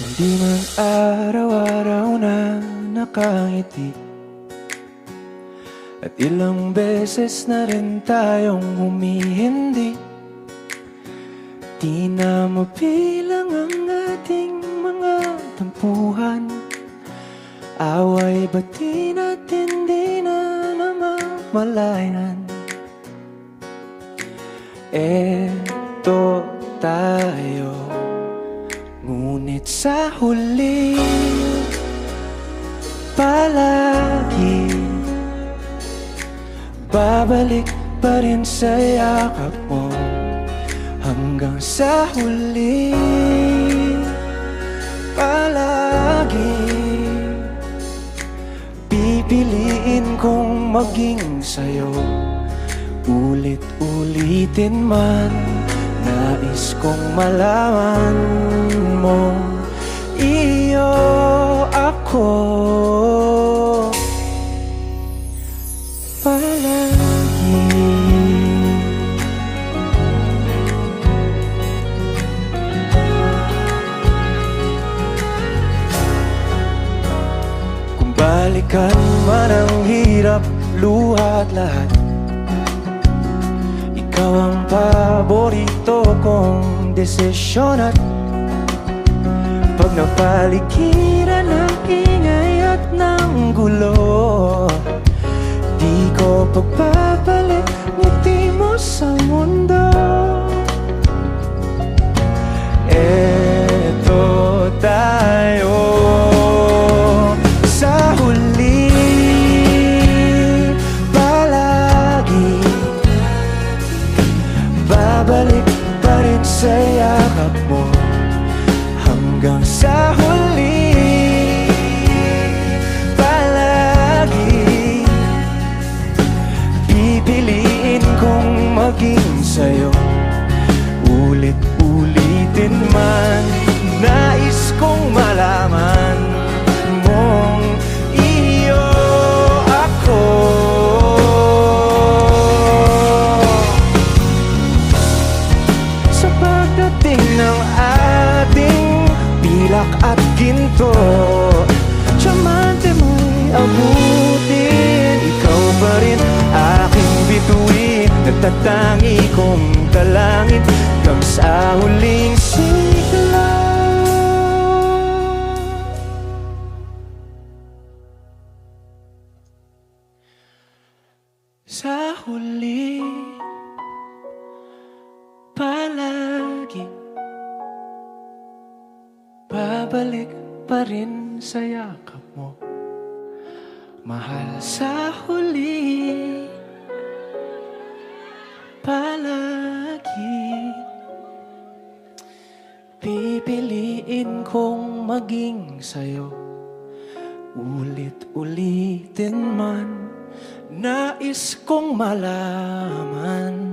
Hindi man araw-araw na nakangiti, at ilang beses na rin tayong humihindi. Di na mabilang ang ating mga tampuhan, away bati natin di na namamalayan. Eto tayo, ngunit sa huli palagi babalik pa rin sa yakap mo. Hanggang sa huli palagi pipiliin kong maging sa'yo. Ulit-ulitin man, nais kong malaman mo, iyo ako palagi. Kung balikan man ang hirap, luha at lahat, ikaw ang paborito kong desisyon. At pag napaligiran ng ingay at ng gulo, di ko pagbabalik ngiti mo sa mundo. Eto tayo sa huli palagi, babalik pa rin sa yakap mo. Hanggang sa huli palagi pipiliin kong maging sa'yo. Ulit-ulitin man, nais kong malaman mong iyo ako. Sa pagdating ng ating pilak at ginto, tiyamante mo'y abutin, ikaw pa rin aking bituin. Nagtatangi kong dalangin hanggang sa huling sigla. Sa huli palagi babalik pa rin sa yakap mo, mahal. Sa huli palagi pipiliin kong maging sa'yo. Ulit-ulitin man, nais kong malaman